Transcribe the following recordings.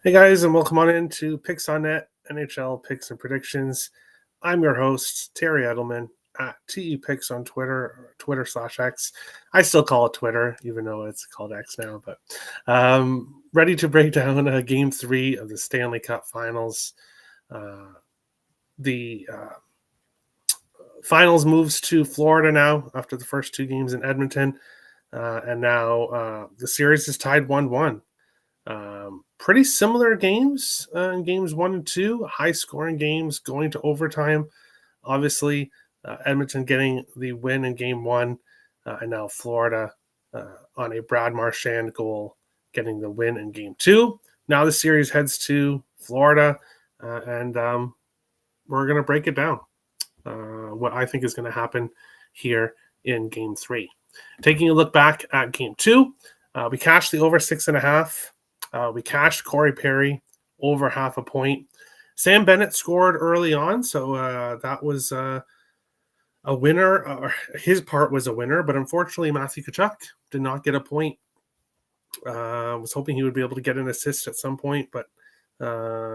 Hey guys, and welcome on into Picks on Net, NHL Picks and Predictions. I'm your host, Terry Edelman at TE Picks on Twitter, or Twitter/X. I still call it Twitter, even though it's called X now. But ready to break down Game 3 of the Stanley Cup Finals. The Finals moves to Florida now after the first two games in Edmonton. And now the series is tied 1-1. Pretty similar games in games 1 and 2, high scoring games going to overtime. Obviously, Edmonton getting the win in game 1, and now Florida on a Brad Marchand goal getting the win in game 2. Now the series heads to Florida, and we're going to break it down. What I think is going to happen here in game 3. Taking a look back at game 2, we cashed the over 6.5. We cashed Corey Perry over half a point. Sam Bennett scored early on, so that was a winner. His part was a winner, but unfortunately, Matthew Tkachuk did not get a point. I was hoping he would be able to get an assist at some point, but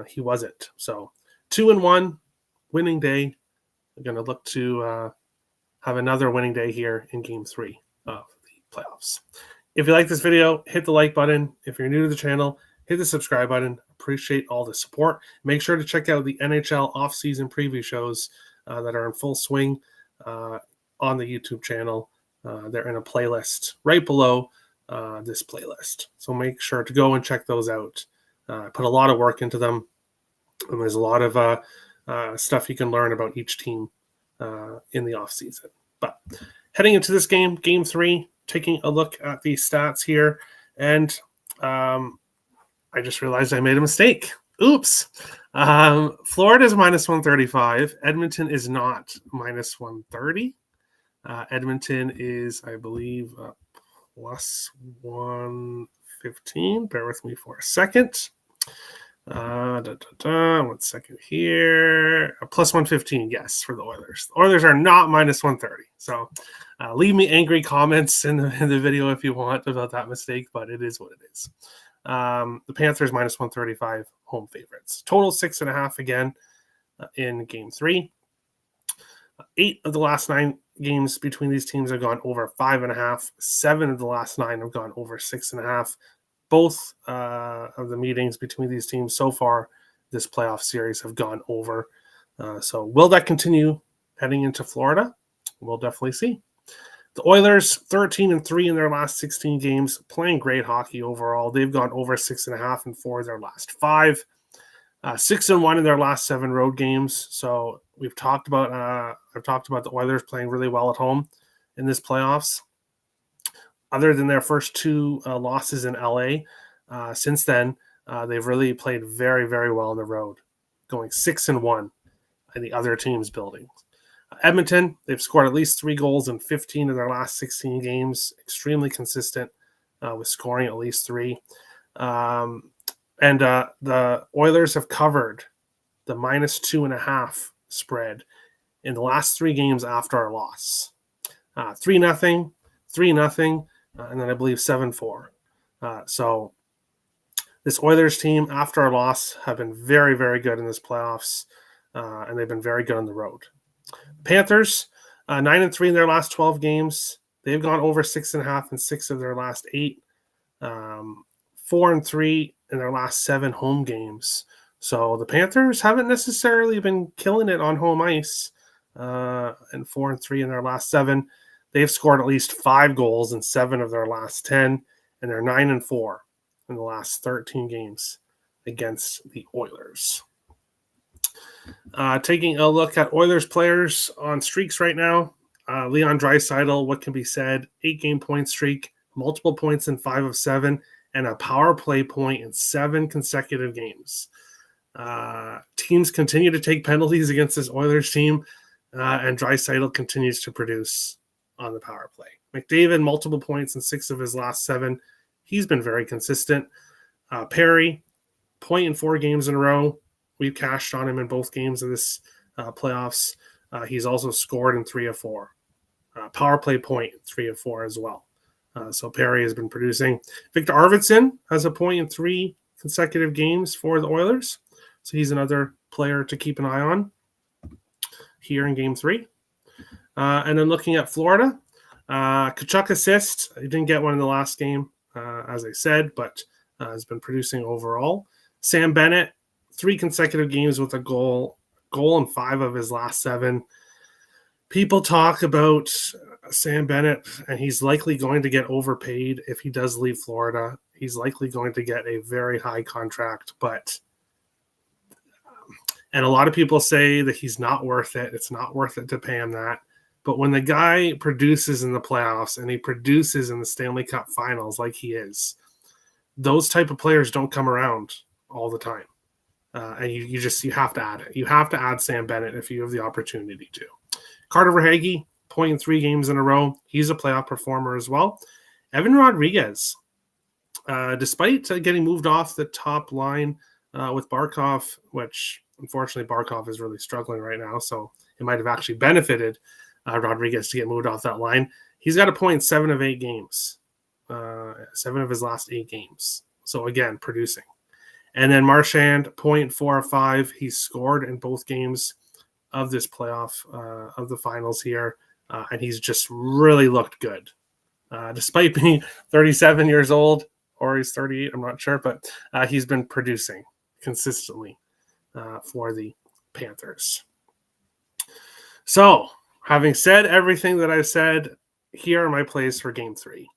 he wasn't. So 2-1, winning day. We're going to look to have another winning day here in Game 3 of the playoffs. If you like this video, hit the like button. If you're new to the channel, hit the subscribe button. Appreciate all the support. Make sure to check out the NHL off-season preview shows that are in full swing on the YouTube channel. They're in a playlist right below this playlist. So make sure to go and check those out. I put a lot of work into them, and there's a lot of stuff you can learn about each team in the off-season. But heading into this game, Game 3, taking a look at the stats here, and I just realized I made a mistake. Oops. Florida is minus 135. Edmonton is not minus 130. Edmonton is, I believe, plus 115. Bear with me for a second. 1 second here. Plus 115, yes, for the Oilers. The Oilers are not minus 130. So leave me angry comments in the video if you want about that mistake, but it is what it is. The Panthers minus 135, home favorites. Total 6.5 again in Game 3. 8 of the last 9 games between these teams have gone over 5.5. 7 of the last 9 have gone over 6.5. Both of the meetings between these teams so far this playoff series have gone over. So will that continue heading into Florida? We'll definitely see. The Oilers, 13-3 in their last 16 games, playing great hockey overall. They've gone over 6.5 in 4 of their last 5. 6-1 in their last 7 road games. So I've talked about the Oilers playing really well at home in this playoffs. Other than their first 2 losses in LA, since then, they've really played very, very well on the road, going 6-1 in the other team's buildings. Edmonton, they've scored at least 3 goals in 15 of their last 16 games, extremely consistent with scoring at least 3. And the Oilers have covered the minus 2.5 spread in the last 3 games after our loss. 3-0, 3-0. And then I believe 7-4. So this Oilers team, after our loss, have been very, very good in this playoffs, and they've been very good on the road. Panthers, 9-3 in their last 12 games. They've gone over 6.5 in 6 of their last 8. 4-3 in their last 7 home games. So the Panthers haven't necessarily been killing it on home ice. And 4-3 in their last 7. They've scored at least 5 goals in 7 of their last 10, and they're 9-4 in the last 13 games against the Oilers. Taking a look at Oilers players on streaks right now, Leon Draisaitl, what can be said, 8-game point streak, multiple points in 5 of 7, and a power play point in 7 consecutive games. Teams continue to take penalties against this Oilers team, and Draisaitl continues to produce on the power play. McDavid, multiple points in 6 of his last 7. He's been very consistent. Perry, point in 4 games in a row. We've cashed on him in both games of this playoffs. He's also scored in 3 of 4. Power play point, 3 of 4 as well. So Perry has been producing. Victor Arvidsson has a point in 3 consecutive games for the Oilers. So he's another player to keep an eye on here in game 3. And then looking at Florida, Tkachuk assist. He didn't get one in the last game, as I said, but has been producing overall. Sam Bennett, 3 consecutive games with a goal in 5 of his last 7. People talk about Sam Bennett, and he's likely going to get overpaid if he does leave Florida. He's likely going to get a very high contract, and a lot of people say that he's not worth it. It's not worth it to pay him that. But when the guy produces in the playoffs and he produces in the Stanley Cup Finals like he is, those type of players don't come around all the time. And you have to add it. You have to add Sam Bennett if you have the opportunity to. Carter Verhaeghe, point in 3 games in a row. He's a playoff performer as well. Evan Rodriguez, despite getting moved off the top line with Barkov, which unfortunately Barkov is really struggling right now, so it might have actually benefited Rodriguez to get moved off that line. He's got a point in 7 of 8 games, 7 of his last 8 games. So again, producing. And then Marchand, 0.4 of 5. He's scored in both games of this playoff, of the finals here. And he's just really looked good. Despite being 37 years old, or he's 38, I'm not sure, but he's been producing consistently for the Panthers. So, having said everything that I said, here are my plays for game 3.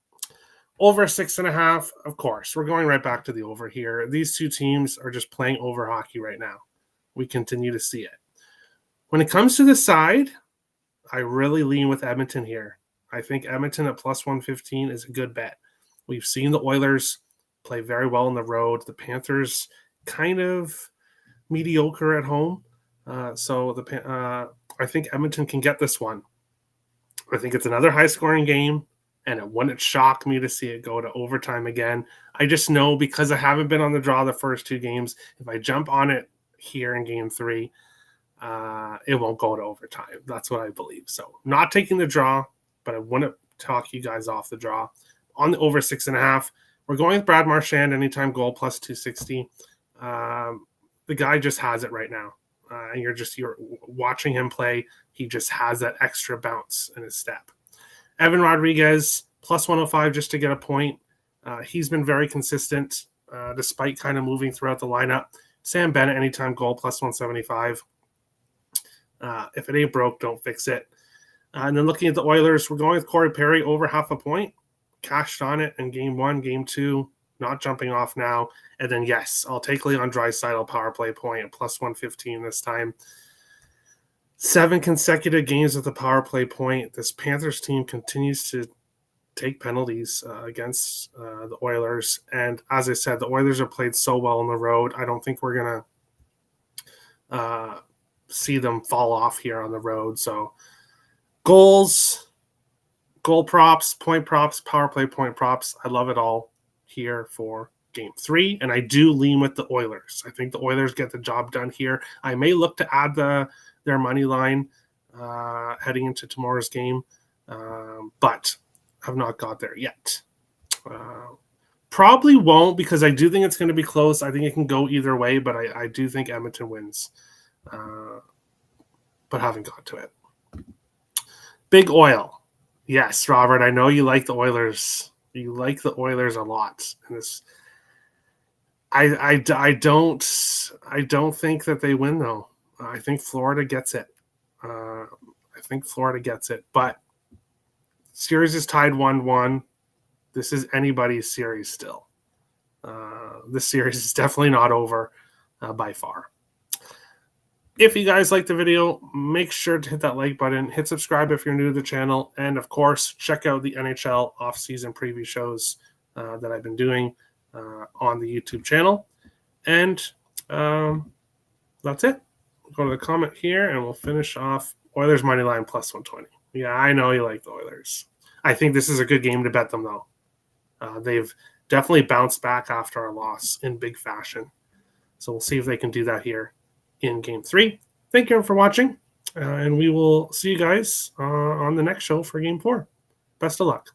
Over 6.5, of course. We're going right back to the over here. These two teams are just playing over hockey right now. We continue to see it. When it comes to the side, I really lean with Edmonton here. I think Edmonton at plus 115 is a good bet. We've seen the Oilers play very well on the road. The Panthers kind of mediocre at home. I think Edmonton can get this one. I think it's another high-scoring game, and it wouldn't shock me to see it go to overtime again. I just know, because I haven't been on the draw the first 2 games, if I jump on it here in game 3, it won't go to overtime. That's what I believe. So not taking the draw, but I wouldn't talk you guys off the draw. On the over 6.5, we're going with Brad Marchand, anytime goal, plus 260. The guy just has it right now. And you're watching him play. He just has that extra bounce in his step. Evan Rodriguez, plus 105 just to get a point. He's been very consistent despite kind of moving throughout the lineup. Sam Bennett, anytime goal, plus 175. If it ain't broke, don't fix it. And then looking at the Oilers, we're going with Corey Perry, over half a point. Cashed on it in game 1, game 2. Not jumping off now. And then, yes, I'll take Leon Draisaitl power play point at plus 115 this time. 7 consecutive games with the power play point. This Panthers team continues to take penalties against the Oilers. And as I said, the Oilers have played so well on the road. I don't think we're going to see them fall off here on the road. So goals, goal props, point props, power play point props. I love it all here for game 3, and I do lean with the Oilers. I think the Oilers get the job done here. I may look to add their money line heading into tomorrow's game, but have not got there yet. Probably won't, because I do think it's going to be close. I think it can go either way, but I do think Edmonton wins, but haven't got to it. Big Oil. Yes, Robert, I know you like the Oilers. You like the Oilers a lot. And this, I don't think that they win, though. I think Florida gets it. But series is tied 1-1. This is anybody's series still. This series is definitely not over by far. If you guys like the video, make sure to hit that like button, hit subscribe if you're new to the channel, and of course, check out the NHL off-season preview shows that I've been doing on the YouTube channel. And that's it. We'll go to the comment here, and we'll finish off Oilers money line plus 120. Yeah, I know you like the Oilers. I think this is a good game to bet them, though. They've definitely bounced back after our loss in big fashion. So we'll see if they can do that here in game 3. Thank you for watching, and we will see you guys on the next show for game 4. Best of luck.